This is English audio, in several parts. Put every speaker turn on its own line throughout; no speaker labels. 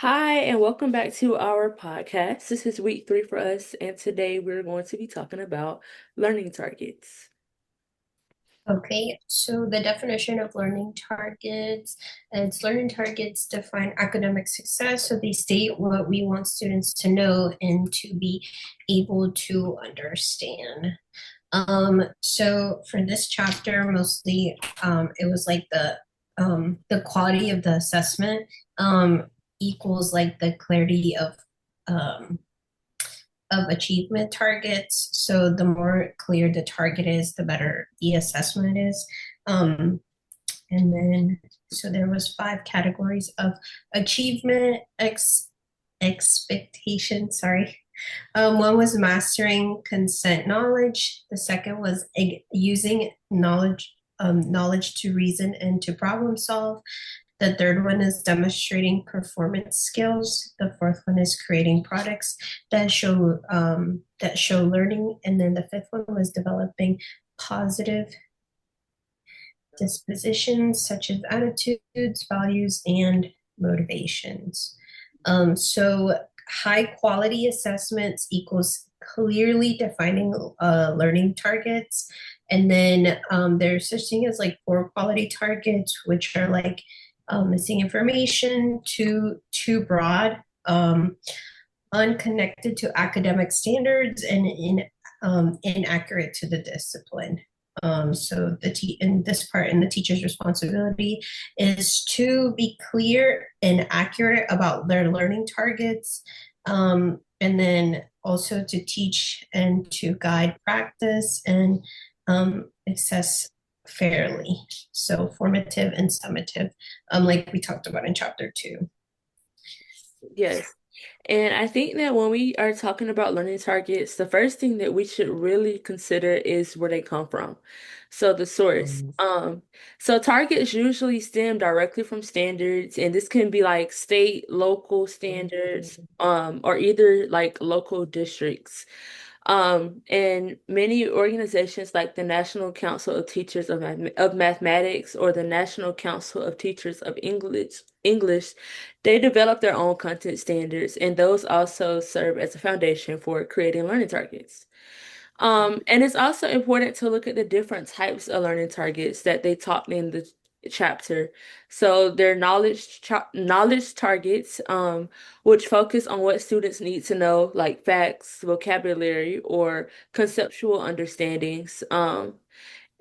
Hi, and welcome back to our podcast. This is week 3 for us, and today we're going to be talking about learning targets.
Okay, so the definition of learning targets, it's learning targets define academic success. So they state what we want students to know and to be able to understand. So for this chapter, mostly it was like the quality of the assessment equals like the clarity um of achievement targets. So the more clear the target is, the better the assessment is. Um, and then, so there was 5 categories of achievement expectation. Sorry. One was mastering consent knowledge. The second was using knowledge to reason and to problem solve. The third one is demonstrating performance skills. The fourth one is creating products that show learning, and then the fifth one was developing positive dispositions such as attitudes, values, and motivations. So high quality assessments equals clearly defining learning targets. And then there's such thing as like poor quality targets, which are like missing information, too broad, unconnected to academic standards, and inaccurate to the discipline. So in this part, in the teacher's responsibility is to be clear and accurate about their learning targets, and then also to teach and to guide practice and assess fairly. So formative and summative, like we talked about in chapter 2.
Yes. And I think that when we are talking about learning targets, the first thing that we should really consider is where they come from. So the source. So targets usually stem directly from standards, and this can be like state, local standards, or either like local districts. And many organizations like the National Council of Teachers of Mathematics or the National Council of Teachers of English, they develop their own content standards, and those also serve as a foundation for creating learning targets. And it's also important to look at the different types of learning targets that they taught in the chapter. So their knowledge targets, which focus on what students need to know, like facts, vocabulary, or conceptual understandings.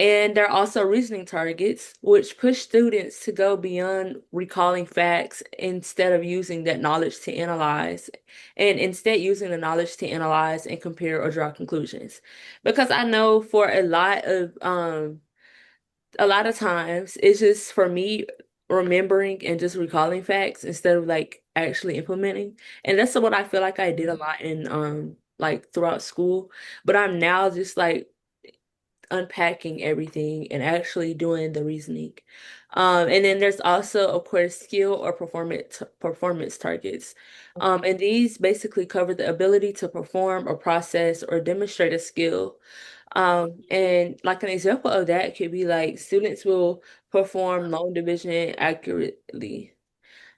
And there are also reasoning targets, which push students to go beyond recalling facts instead of using that knowledge to analyze, and instead using the knowledge to analyze and compare or draw conclusions. Because I know for a lot of times it's just for me remembering and just recalling facts instead of like actually implementing. And that's what I feel like I did a lot in like throughout school. But I'm now just like unpacking everything and actually doing the reasoning. And then there's also, of course, skill or performance targets. And these basically cover the ability to perform or process or demonstrate a skill. And like an example of that could be like students will perform long division accurately.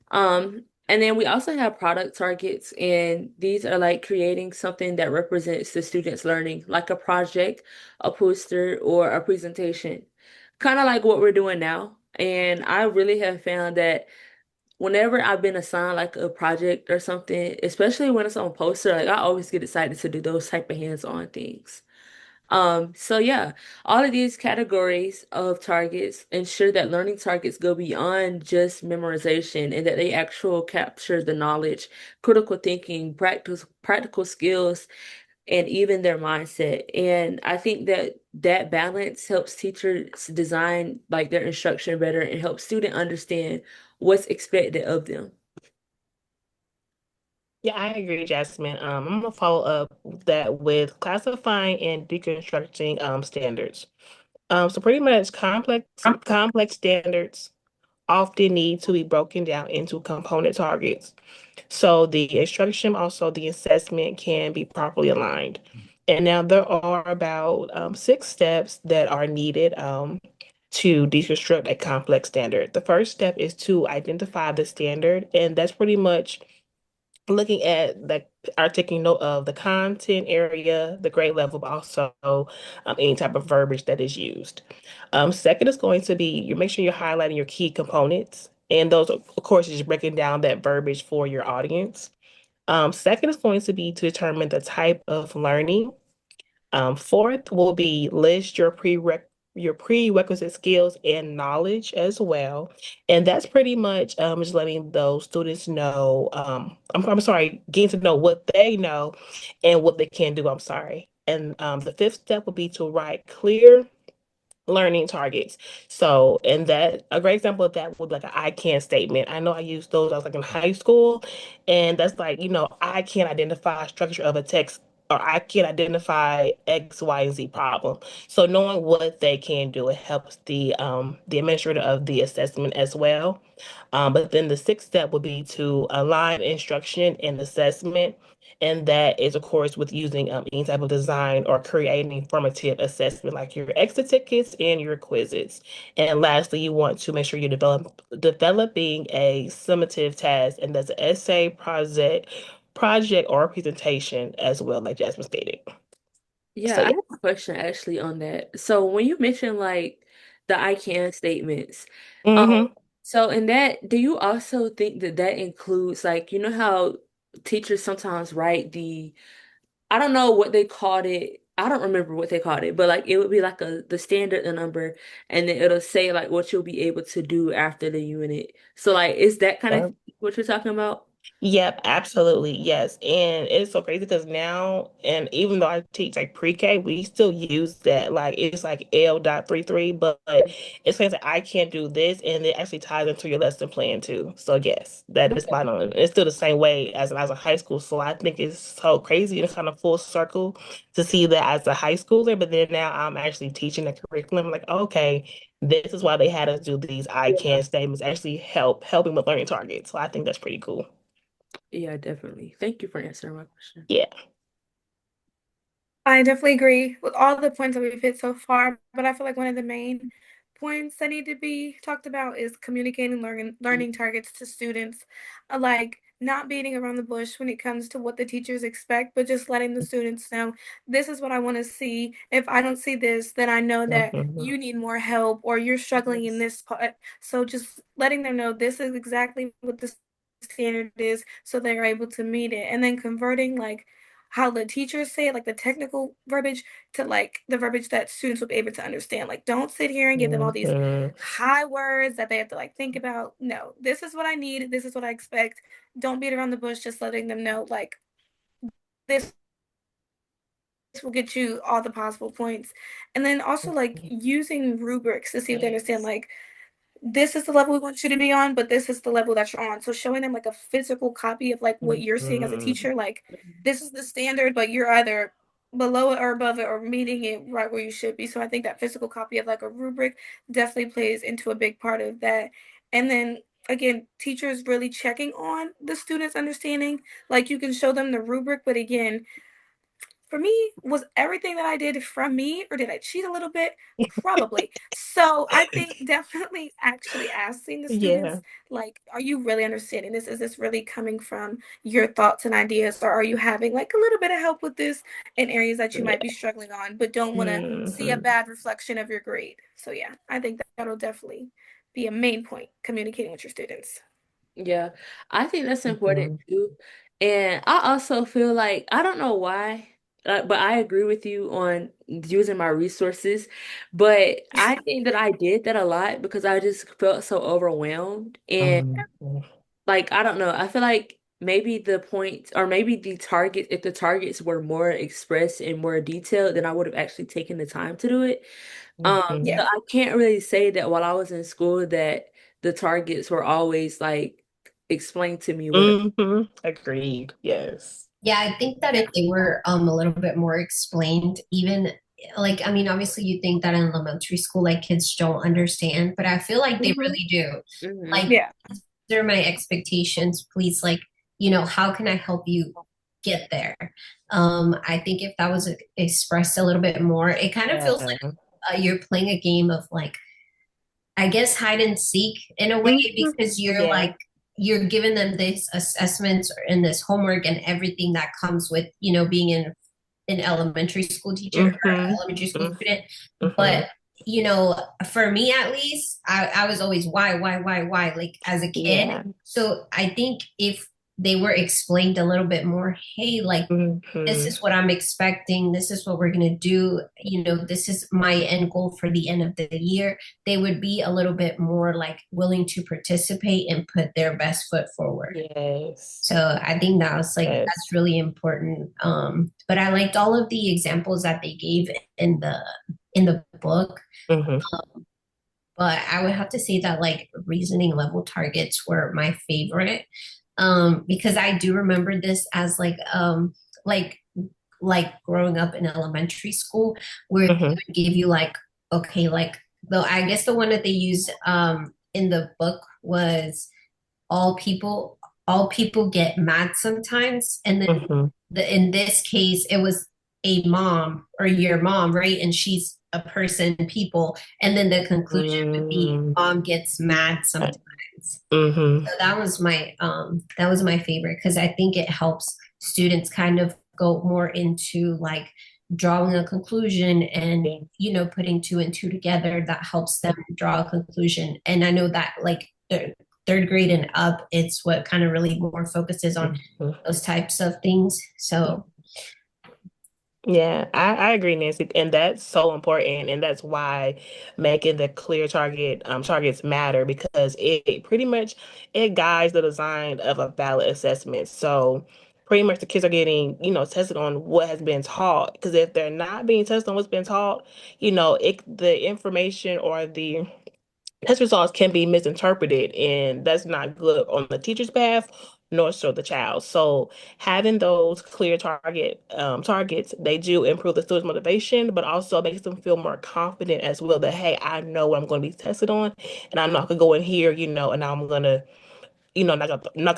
And then we also have product targets, and these are like creating something that represents the student's learning, like a project, a poster, or a presentation, kind of like what we're doing now. And I really have found that whenever I've been assigned like a project or something, especially when it's on poster, like I always get excited to do those type of hands-on things. So yeah, all of these categories of targets ensure that learning targets go beyond just memorization and that they actually capture the knowledge, critical thinking, practical skills, and even their mindset. And I think that that balance helps teachers design like their instruction better and helps student understand what's expected of them.
Yeah, I agree, Jasmine. I'm gonna follow up that with classifying and deconstructing standards. So pretty much complex standards often need to be broken down into component targets. So the instruction, also the assessment can be properly aligned. And now there are about 6 steps that are needed. to deconstruct a complex standard. The first step is to identify the standard, and that's pretty much looking at the are taking note of the content area, the grade level, but also any type of verbiage that is used. Second is going to be you make sure you're highlighting your key components, and those, of course, is breaking down that verbiage for your audience. Second is going to be to determine the type of learning. Fourth will be list your prerequisite skills and knowledge as well. And that's pretty much just letting those students know, I'm sorry, getting to know what they know and what they can do. I'm sorry. And the fifth step would be to write clear learning targets. So, and that a great example of that would be like an I can statement. I know I used those, I was like in high school, and that's like, I can identify structure of a text or I can identify X, Y, and Z problem. So knowing what they can do, it helps the administrator of the assessment as well. But then the sixth step would be to align instruction and assessment. And that is, of course, with using any type of design or creating formative assessment like your exit tickets and your quizzes. And lastly, you want to make sure you're developing a summative task, and that's an essay, project or presentation as well, like Jasmine stated.
Yeah,
So
I
yeah.
have a question actually on that. So when you mentioned like the I can statements, um,
Mm-hmm.
so in that, do you also think that that includes like, you know how teachers sometimes write I don't know what they called it. I don't remember what they called it, but like it would be like the standard the number, and then it'll say like what you'll be able to do after the unit. So like, is that kind of what you're talking about?
Yep, absolutely. Yes. And it's so crazy because now, and even though I teach like pre-K, we still use that. Like it's like L.33, but it's saying that I can't do this, and it actually ties into your lesson plan too. So yes, that is spot on. It's still the same way as when I was in high school. So I think it's so crazy and kind of full circle to see that as a high schooler, but then now I'm actually teaching the curriculum. Like, okay, this is why they had us do these I
Yeah.
can statements, actually helping with learning targets. So I think that's pretty cool.
Yeah, definitely. Thank you for answering my question.
Yeah.
I definitely agree with all the points that we've hit so far, but I feel like one of the main points that need to be talked about is communicating learning targets to students, like not beating around the bush when it comes to what the teachers expect, but just letting the students know this is what I want to see. If I don't see this, then I know that
Mhm.
you need more help or you're struggling in this part. So just letting them know this is exactly what the standard is so they're able to meet it, and then converting like how the teachers say it, like the technical verbiage, to like the verbiage that students will be able to understand. Like, don't sit here and give them all these
Mhm.
high words that they have to like think about. No, this is what I need. This is what I expect. Don't beat around the bush. Just letting them know like this will get you all the possible points. And then also like using rubrics to see if they understand like this is the level we want you to be on, but this is the level that you're on. So showing them like a physical copy of like what you're seeing as a
Mhm.
teacher, like this is the standard, but you're either below it or above it or meeting it right where you should be. So I think that physical copy of like a rubric definitely plays into a big part of that. And then again, teachers really checking on the students' understanding. Like you can show them the rubric, but again, for me, was everything that I did from me, or did I cheat a little bit? Probably. So I think definitely actually asking the students,
Yeah.
like, are you really understanding this? Is this really coming from your thoughts and ideas, or are you having like a little bit of help with this in areas that you might be
Yeah.
struggling on, but don't want to see a
Mhm.
bad reflection of your grade? So yeah, I think that'll definitely be a main point communicating with your students.
Yeah, I think that's important
Mhm.
too. And I also feel like I don't know why, but I agree with you on using my resources. But I think that I did that a lot because I just felt so overwhelmed. And
Mhm.
like, I don't know, I feel like maybe the point or maybe the target, if the targets were more expressed and more detailed, then I would have actually taken the time to do it. So
Yeah.
Mhm.
I can't really say that while I was in school that the targets were always like explained to me what.
Mhm. Agreed. Yes.
Yeah, I think that if they were a little bit more explained, even like I mean, obviously you think that in elementary school like kids don't understand, but I feel like they
Hmm.
really do.
Hmm.
Like,
Yeah.
these are my expectations, please. Like, how can I help you get there? I think if that was expressed a little bit more, it kind of feels
Yeah.
like you're playing a game of like I guess hide and seek in a way
Mhm.
because you're
Yeah.
like you're giving them this assessments and this homework and everything that comes with, being in an elementary school teacher or
Mm-hmm.
elementary school
Mm-hmm.
student.
Mm-hmm.
But, for me at least, I was always why, like as a kid.
Yeah.
So I think if they were explained a little bit more, hey, like this
Mm-hmm.
is what I'm expecting. This is what we're going to do. This is my end goal for the end of the year. They would be a little bit more like willing to participate and put their best foot forward.
Yes.
So I think that was like, that's
Yes.
really important. But I liked all of the examples that they gave in the book.
Mm-hmm.
But I would have to say that like reasoning level targets were my favorite. Because I do remember this as like like growing up in elementary school where they
Mm-hmm.
would give you like, okay, like though I guess the one that they used in the book was all people all people get mad sometimes, and then
Mm-hmm.
in this case it was a mom or your mom, right? And she's a person, people, and then the conclusion would be
Mm-hmm.
mom gets mad sometimes.
Mm-hmm.
So that was my favorite because I think it helps students kind of go more into like drawing a conclusion and
Yeah.
putting two and two together that helps them draw a conclusion. And I know that like third grade and up, it's what kind of really more focuses on
Mm-hmm.
those types of things. So
Yeah, I agree, Nancy, and that's so important, and that's why making the clear targets matter because it pretty much it guides the design of a valid assessment. So pretty much the kids are getting, tested on what has been taught. Because if they're not being tested on what's been taught, the information or the test results can be misinterpreted, and that's not good on the teacher's behalf, nor so the child. So having those clear targets, they do improve the student's motivation, but also makes them feel more confident as well that hey, I know what I'm going to be tested on, and I'm not going to go in here, and I'm going to knock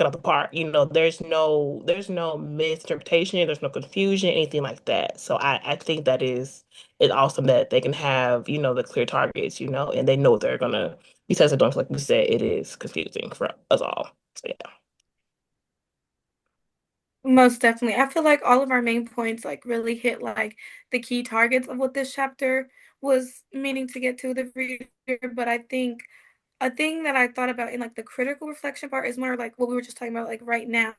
it out the park. There's no misinterpretation, there's no confusion, anything like that. So I think that is awesome that they can have, the clear targets, and they know they're gonna be tested on. Like we said, it is confusing for us all. So yeah.
Most definitely. I feel like all of our main points like really hit like the key targets of what this chapter was meaning to get to the reader, but I think a thing that I thought about in like the critical reflection part is more like what we were just talking about, like right now,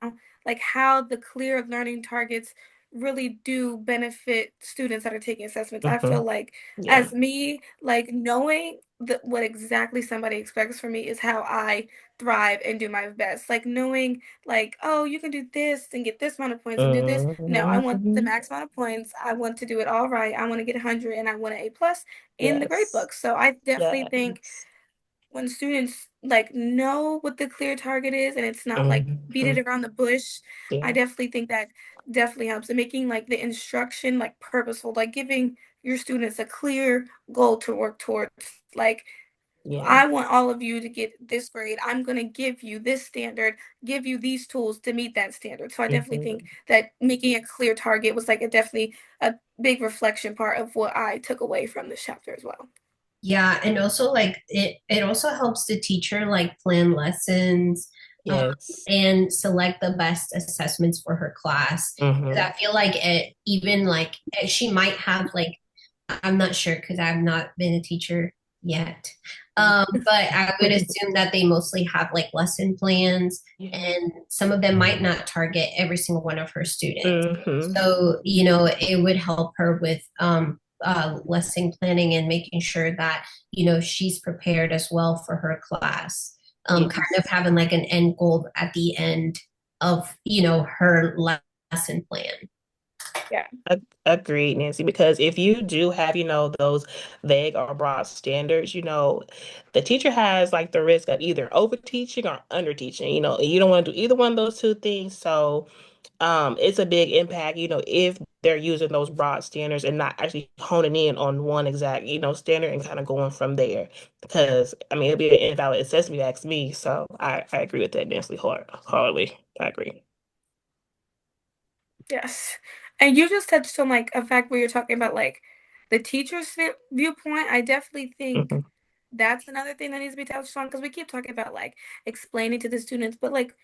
like how the clear learning targets really do benefit students that are taking assessments. I
Hmm.
feel like
Yeah.
as me, like knowing that what exactly somebody expects from me is how I thrive and do my best. Like knowing like, oh, you can do this and get this amount of points and do this. No, I want the
Hmm.
max amount of points. I want to do it all right. I want to get 100 and I want an A plus in the grade
Yes.
book. So I definitely think
Yes.
when students like know what the clear target is and it's not like beat
Hmm.
it around the bush, I
Yeah.
definitely think that definitely helps in making like the instruction like purposeful, like giving your students a clear goal to work towards. Like
Yeah.
I want all of you to get this grade. I'm going to give you this standard, give you these tools to meet that standard. So I definitely think
Hmm.
that making a clear target was like definitely a big reflection part of what I took away from this chapter as well.
yeah, and also like it also helps the teacher like plan lessons, um,
Yes.
and select the best assessments for her class. 'Cause
Hmm.
I feel like it even like she might have like, I'm not sure because I've not been a teacher yet. But I would assume that they mostly have like lesson plans,
Yeah.
and some of them might not target every single one of her students.
Hmm.
So, it would help her with lesson planning and making sure that, she's prepared as well for her class. Kind of
Yes.
having like an end goal at the end of, her lesson plan.
Yeah.
Agreed, Nancy, because if you do have, those vague or broad standards, the teacher has like the risk of either over teaching or under teaching, and you don't want to do either one of those two things. So, it's a big impact, if they're using those broad standards and not actually honing in on one exact, standard and kind of going from there. Because, I mean, it'd be an invalid assessment, if you ask me. So I agree with that, Nancy, hardly. I agree.
Yes. And you just touched on like a fact where you're talking about like the teacher's viewpoint. I definitely think
Hmm.
that's another thing that needs to be touched on because we keep talking about like explaining to the students, but like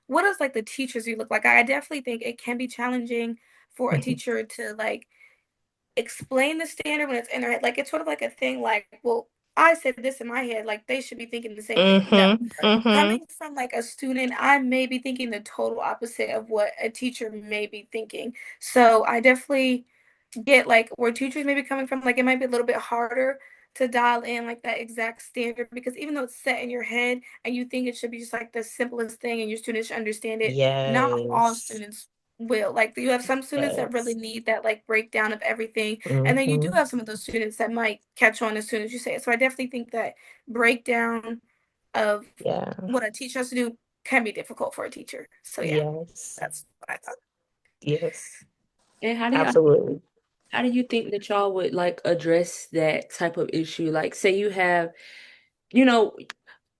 what does like the teachers you look like? I definitely think it can be challenging for a teacher to like explain the standard when it's in their head. Like it's sort of like a thing like, well, I said this in my head, like they should be thinking the same thing. No.
Mm-hmm.
Coming from like a student, I may be thinking the total opposite of what a teacher may be thinking. So I definitely get like where teachers may be coming from, like it might be a little bit harder to dial in like that exact standard because even though it's set in your head and you think it should be just like the simplest thing and your students should understand it, not all
Yes.
students will. Like you have some students that really
Yes.
need that like breakdown of everything, and then you do
Mm-hmm.
have some of those students that might catch on as soon as you say it. So I definitely think that breakdown of
Yeah.
what a teacher has to do can be difficult for a teacher. So yeah,
Yes.
that's what I thought.
Yes.
And
Absolutely.
how do you think that y'all would like address that type of issue? Like, say you have, you know,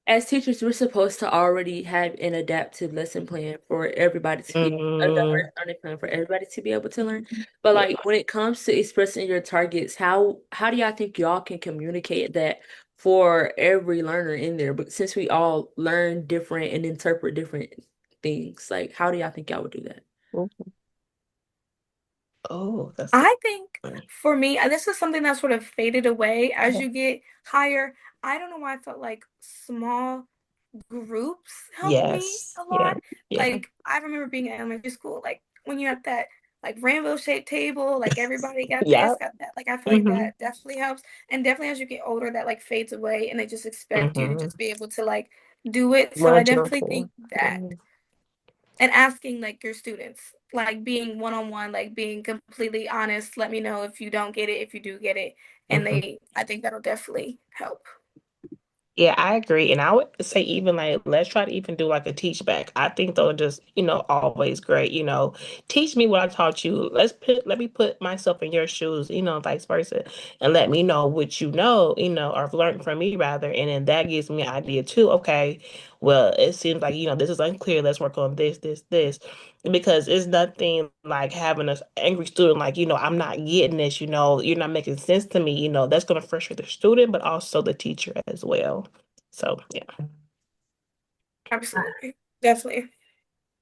as teachers, we're supposed to already have an adaptive lesson plan for everybody to be a
Mm-hmm.
diverse learning plan for everybody to be able to learn. But
Yeah.
like when it comes to expressing your targets, how do y'all think y'all can communicate that for every learner in there? But since we all learn different and interpret different things, like how do y'all think y'all would do that?
Oh, that's a
I think
good
for me, and this is something that sort of faded away as
one.
you get higher. I don't know why I felt like small groups helped me
Yes.
a
Yeah.
lot.
Yeah.
Like I remember being in elementary school, like when you have that like rainbow shaped table, like everybody got
Yeah.
this, got that. Like I feel like
Mm-hmm.
that definitely helps. And definitely as you get older, that like fades away and they just expect you to
Mm-hmm.
just be able to like do it. So I
Run to
definitely
the
think that
mm-hmm.
and asking like your students, like being one on one, like being completely honest, let me know if you don't get it, if you do get it. And
Mm-hmm.
I think that'll definitely help.
Yeah, I agree. And I would say even like let's try to even do like a teach back. I think those are just, always great. Teach me what I taught you. Let me put myself in your shoes, vice versa. And let me know what or have learned from me rather. And then that gives me an idea too. Okay, well, it seems like, this is unclear. Let's work on this, this, this. Because it's nothing like having an angry student, like, I'm not getting this, you're not making sense to me, that's going to frustrate the student, but also the teacher as well. So, yeah.
Absolutely. Definitely.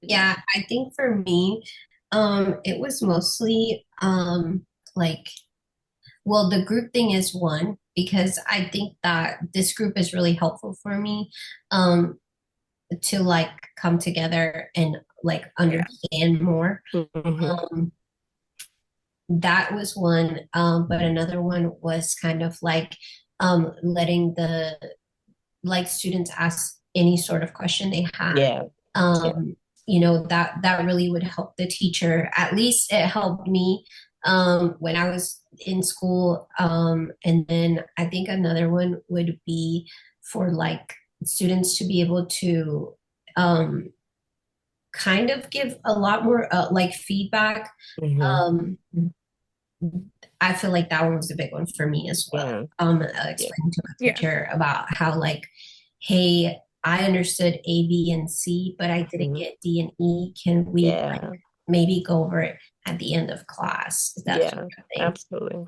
Yeah.
Yeah, I think for me, it was mostly like, well, the group thing is one because I think that this group is really helpful for me um to like come together and like
Yeah.
understand more.
Hmm.
Um that was one, but another one was kind of like letting the like students ask any sort of question they had.
Yeah. Yeah.
um that really would help the teacher. At least it helped me when I was in school. And then I think another one would be for like students to be able to um kind of give a lot more like feedback.
Hmm.
um I feel like that one was a big one for me as well.
Yeah. Yeah.
Explaining to a
Yeah.
teacher about how like, hey, I understood A, B, and C, but I didn't
Hmm.
get D and E. Can we like
Yeah.
maybe go over it at the end of class? That sort
Yeah.
of thing.
Absolutely.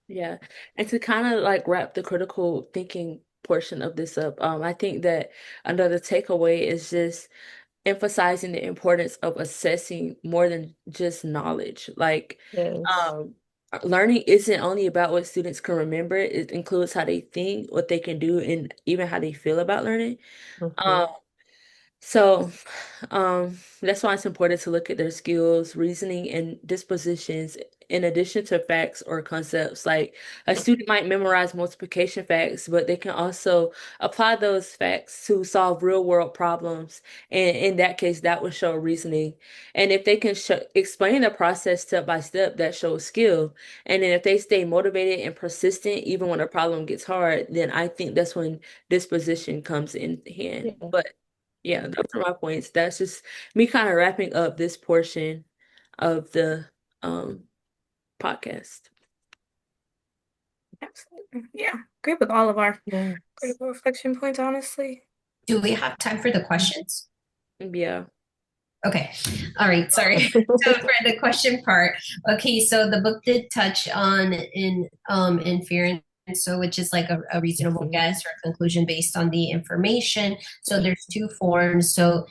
Yeah. And to kind of like wrap the critical thinking portion of this up, I think that another takeaway is just emphasizing the importance of assessing more than just knowledge. Like,
Yes.
um, learning isn't only about what students can remember, it includes how they think, what they can do, and even how they feel about learning.
Hmm.
Um, so, that's why it's important to look at their skills, reasoning, and dispositions in addition to facts or concepts. Like a student might memorize multiplication facts, but they can also apply those facts to solve real world problems. And in that case, that would show reasoning. And if they can explain the process step by step, that shows skill. And then if they stay motivated and persistent, even when a problem gets hard, then I think that's when disposition comes in hand.
Yeah.
But yeah, those are my points. That's just me kind of wrapping up this portion of the um podcast.
Absolutely. Yeah. Agree with all of our
Yes.
critical reflection points, honestly.
Do we have time for the questions?
Yeah.
Okay. All right. Sorry. So for the question part, okay. So the book did touch on in inference so which is like a reasonable guess or a conclusion based on the information. So there's two forms. So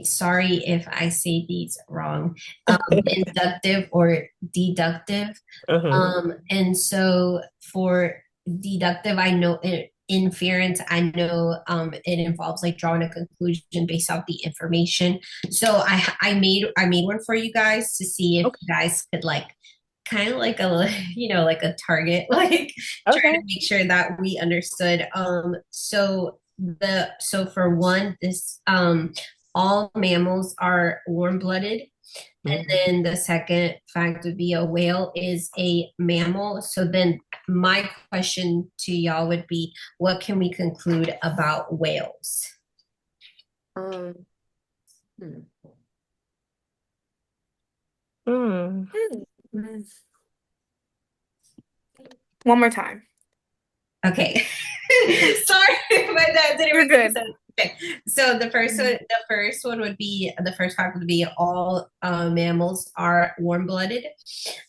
sorry if I say these wrong, inductive or deductive. And so for deductive, I know it, inference, I know it involves like drawing a conclusion based off the information. So I made one for you guys to see if you guys could like kind of like a like a target like try to make sure that we understood. So for one, this all mammals are warm-blooded. And then the second fact would be a whale is a mammal. So then my question to y'all would be, what can we conclude about whales?
Um, hmm.
One more time.
Okay. Sorry, but that didn't
You're
make
good.
sense. Okay. So the first one would be the first fact would be all mammals are warm-blooded.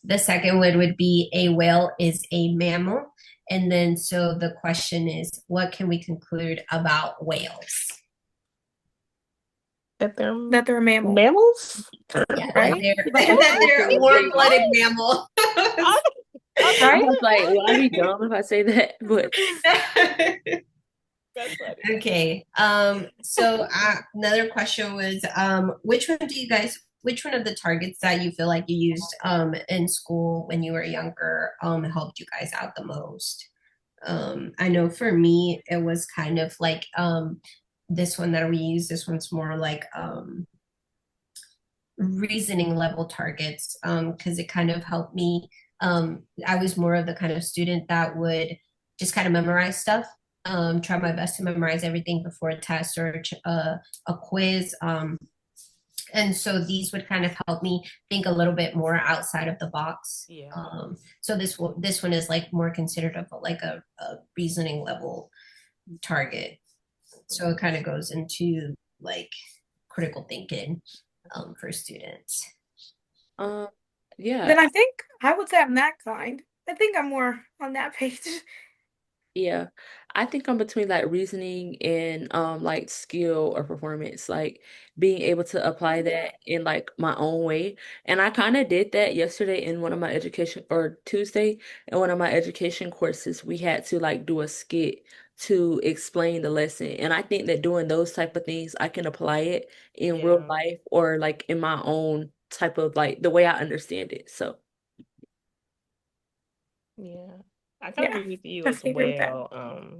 The second one would be a whale is a mammal. And then so the question is, what can we conclude about whales?
That
they're a mammal.
Mammals?
Yeah,
right?
that they're a warm-blooded mammal.
I was like, will I be dumb if I say that? But
that's funny.
Okay. So another question was, which one of the targets that you feel like you used in school when you were younger helped you guys out the most? I know for me it was kind of like this one that we use. This one's more like reasoning level targets because it kind of helped me. I was more of the kind of student that would just kind of memorize stuff, try my best to memorize everything before a test or a quiz. And so these would kind of help me think a little bit more outside of the box.
Yeah.
So this one is like more considered of like a reasoning level target. So it kind of goes into like critical thinking for students.
Yeah.
Then I think I would say I'm that kind. I think I'm more on that page.
Yeah. I think I'm between like reasoning and like skill or performance, like being able to apply that in like my own way. And I kind of did that yesterday in one of my education or Tuesday in one of my education courses. We had to like do a skit to explain the lesson. And I think that doing those type of things, I can apply it in real life or like in my own type of like the way I understand it. So
yeah. I kind of agree with you as well.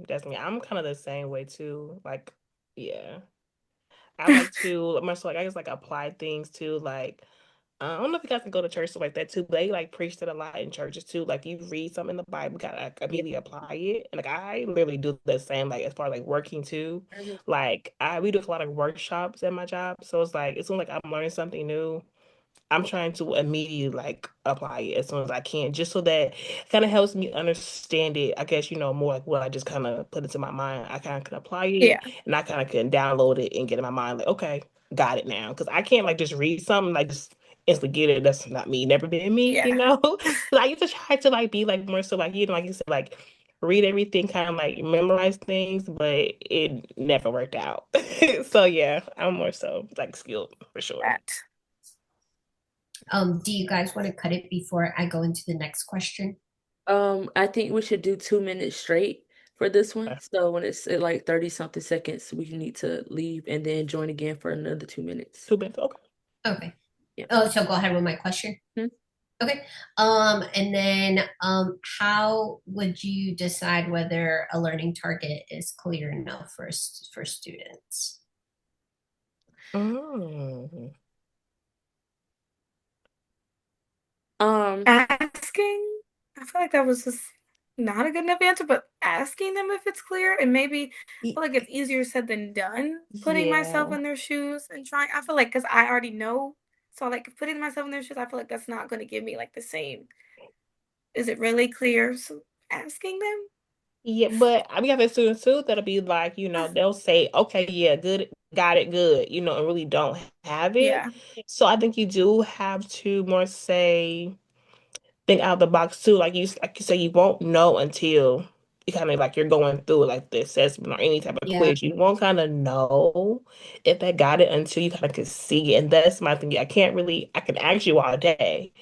Definitely. I'm kind of the same way too. Like, yeah. I like to much like I just like apply things to like I don't know if you guys can go to church stuff like that too, but they like preach it a lot in churches too. Like you read something in the Bible, you gotta like, immediately apply it. And like I literally do the same, like as far as like working too. Like we do a lot of workshops at my job. So it's like as soon as like I'm learning something new, I'm trying to immediately like apply it as soon as I can, just so that kind of helps me understand it. I guess, more like what I just kind of put into my mind. I kind of can apply it and I kind of can download it and get in my mind like, okay, got it now. Because I can't like just read something like just instantly get it. That's not me, never been me, So I used to try to like be like more so like, like you said, like read everything, kind of like memorize things, but it never worked out. So yeah, I'm more so like skilled for sure.
Do you guys want to cut it before I go into the next question?
I think we should do 2 minutes straight for this one. So when it's at like 30 something seconds, we need to leave and then join again for another 2 minutes.
2 minutes, okay.
Okay.
Yeah.
Oh, so go ahead with my question. Okay. And then how would you decide whether a learning target is clear enough for students?
Asking, I feel like that was just not a good enough answer, but asking them if it's clear and maybe I feel like it's easier said than done putting myself in their shoes and trying. I feel like because I already know, so like putting myself in their shoes, I feel like that's not going to give me like the same. Is it really clear? So asking them.
Yeah, but we have students too that'll be like, they'll say, okay, yeah, good, got it, good, and really don't have it.
Yeah.
So I think you do have to more say think out of the box too. Like you say, you won't know until you kind of like you're going through like the assessment or any type of
Yeah.
quiz, you won't kind of know if they got it until you kind of can see it. And that's my thing. I can ask you all day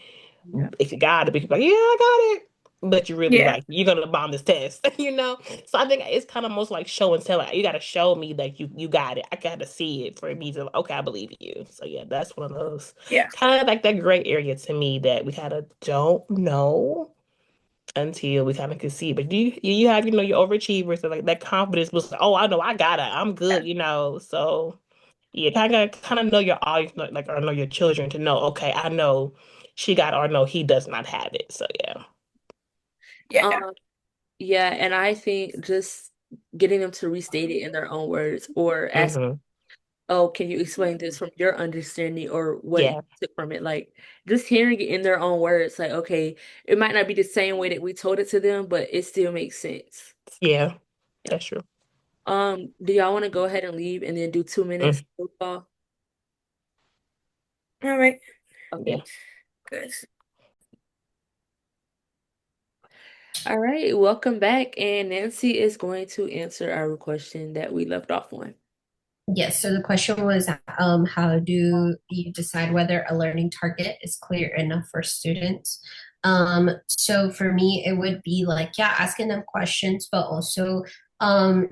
Yeah.
if you got it, but you're like, yeah, I got it. But you really
Yeah.
like you're gonna bomb this test, you know? So I think it's kind of most like show and tell. Like, you gotta show me that you got it. I gotta see it for me to okay, I believe you. So yeah, that's one of those
Yeah.
kind of like that gray area to me that we kind of don't know until we kind of can see. But you have your overachievers, so like that confidence was like, oh, I know I got it, I'm good, So yeah, kind of know your audience, like or know your children to know. Okay, I know she got it, or no, he does not have it. So yeah.
Yeah.
Um, yeah, and I think just getting them to restate it in their own words or ask,
Hmm.
oh, can you explain this from your understanding or what you
Yeah.
took from it? Like just hearing it in their own words, like, okay, it might not be the same way that we told it to them, but it still makes sense.
Yeah.
Yeah.
That's true.
Do y'all want to go ahead and leave and then do 2 minutes
Mm,
roll call?
All right.
yeah.
Okay.
Good.
All right, welcome back. And Nancy is going to answer our question that we left off on.
Yes, so the question was, how do you decide whether a learning target is clear enough for students? So for me, it would be like, yeah, asking them questions, but also um,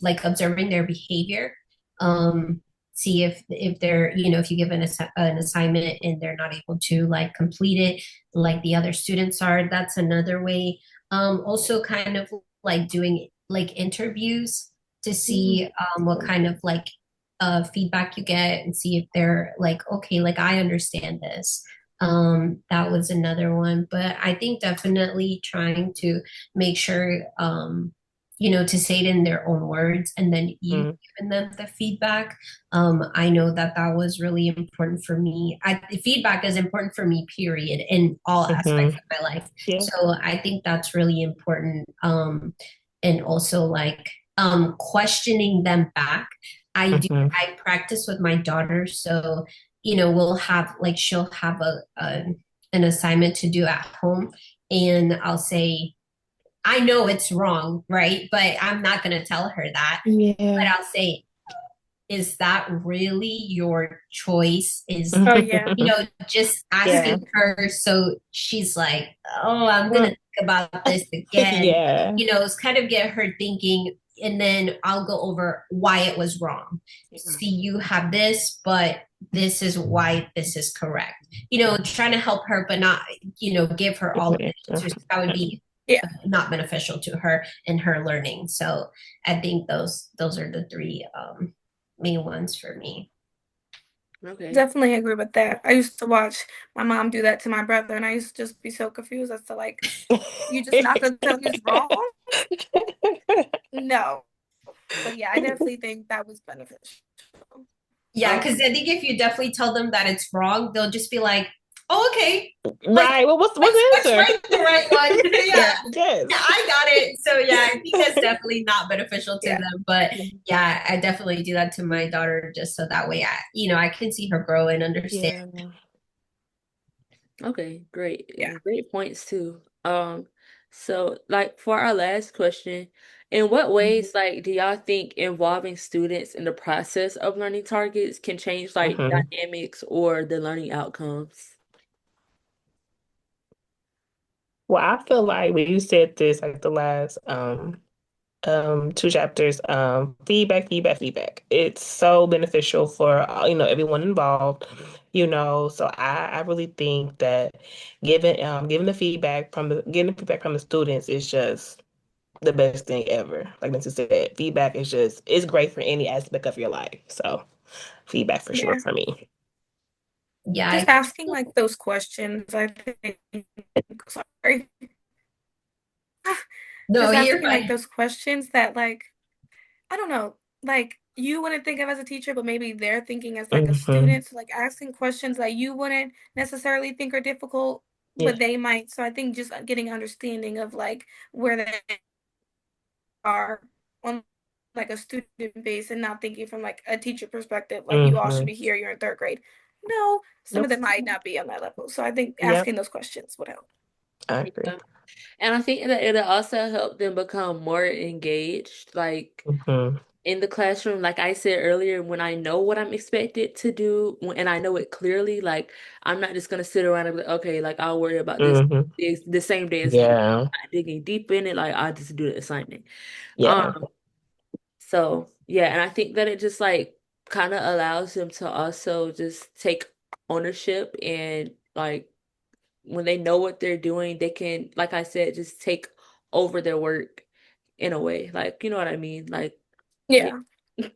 like observing their behavior. See if they're, if you give an assignment and they're not able to like complete it like the other students are, that's another way. Also kind of like doing like interviews to see what kind of like feedback you get and see if they're like, okay, like I understand this. That was another one. But I think definitely trying to make sure, to say it in their own words and then you
Mm,
giving them the feedback. I know that that was really important for me. Feedback is important for me, period, in all
hmm.
aspects of my life.
Yeah.
So I think that's really important. And also like questioning them back.
Hmm.
I practice with my daughter, so we'll have like she'll have a an assignment to do at home, and I'll say, I know it's wrong, right? But I'm not going to tell her that. But
Yeah.
I'll say, is that really your choice? Is,
Oh yeah.
just
Yeah.
asking her. So she's like, oh, I'm going to
Well,
think about this again.
yeah.
It's kind of get her thinking. And then I'll go over why it was wrong. See, you have this, but this is why this is correct. Trying to help her, but not, give her all of
Good
the
answer.
answers. That would be
Yeah.
not beneficial to her and her learning. So I think those are the three main ones for me.
Okay.
Definitely agree with that. I used to watch my mom do that to my brother, and I used to just be so confused as to like, you just not gonna tell him he's wrong? No. But yeah, I definitely think that was beneficial.
Yeah,
Um,
because I think if you definitely tell them that it's wrong, they'll just be like, "Oh, okay, like
Right. Well, what's
let's
the answer?
write the right one." Yeah,
Yeah.
yeah,
Yes.
I got it. So yeah, I think that's definitely not beneficial to
Yeah.
them. But yeah, I definitely do that to my daughter just so that way I can see her grow and understand.
Yeah.
okay, great.
Yeah.
And great points too. So like for our last question, in what ways like do y'all think involving students in the process of learning targets can change like
Hmm.
dynamics or the learning outcomes?
Well, I feel like when you said this, like the last two chapters, feedback. It's so beneficial for everyone involved, So I really think that giving the feedback from the getting the feedback from the students is just the best thing ever. Like Nancy said, feedback is just it's great for any aspect of your life. So feedback for sure
Yeah.
for me.
Yeah,
Just asking like those questions, I think, sorry.
no,
Just
you're
asking like
fine.
those questions that like, I don't know, like you wouldn't think of as a teacher, but maybe they're thinking as like a
Hmm.
student. So like asking questions that you wouldn't necessarily think are difficult,
Yeah.
but they might. So I think just getting understanding of like where they are on like a student base and not thinking from like a teacher perspective, like you all should
Hmm.
be here, you're in third grade. No, some of
Nope.
them might not be on that level. So I think
Yep.
asking those questions would help.
I agree.
Yeah. And I think that it'll also help them become more engaged, like
Hmm.
in the classroom. Like I said earlier, when I know what I'm expected to do and I know it clearly, like I'm not just gonna sit around and be like, okay, like I'll worry about this
Hmm.
the same day as tomorrow.
Yeah.
Not digging deep in it, like I just do the assignment.
Yeah.
Um, so yeah, and I think that it just like kind of allows them to also just take ownership and like when they know what they're doing, they can, like I said, just take over their work in a way. Like, you know what I mean? Like, yeah.
Yeah.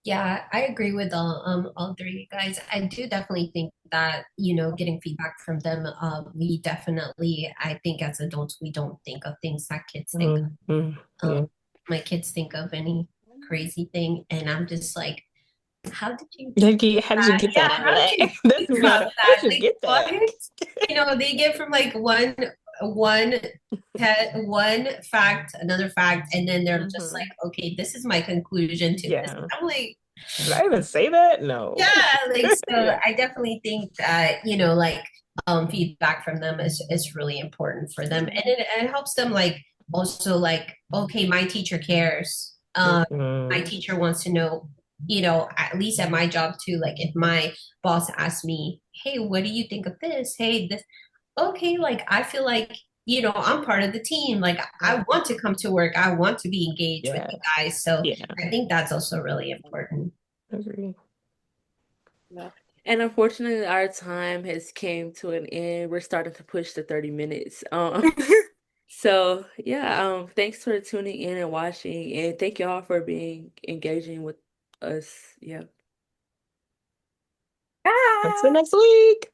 Yeah, I agree with all three of you guys. I do definitely think that, getting feedback from them, we definitely, I think as adults, we don't think of things that kids think.
Hmm.
Um,
Yeah.
my kids think of any crazy thing, and I'm just like, how did you
How did you
that?
get
Yeah,
that?
how did you
That's
think
me all
about
the, how
that?
did you
Like
get
what?
that?
They get from like one one fact, another fact, and then they're just
Hmm.
like, okay, this is my conclusion to this.
Yeah.
I'm like,
Did I even say that? No.
yeah, like so
Yeah.
I definitely think that, like feedback from them is really important for them. And it helps them like also like, okay, my teacher cares. My
Hmm.
teacher wants to know, at least at my job too, like if my boss asks me, hey, what do you think of this? Hey, this okay, like I feel like, I'm part of the team. Like I want to come to work. I want to be engaged with
Yeah.
you guys. So
Yeah.
I think that's also really important.
Agree.
Yeah. And unfortunately, our time has came to an end. We're starting to push the 30 minutes. So yeah, thanks for tuning in and watching, and thank y'all for being engaging with us. Yeah.
Until
Ah.
next week.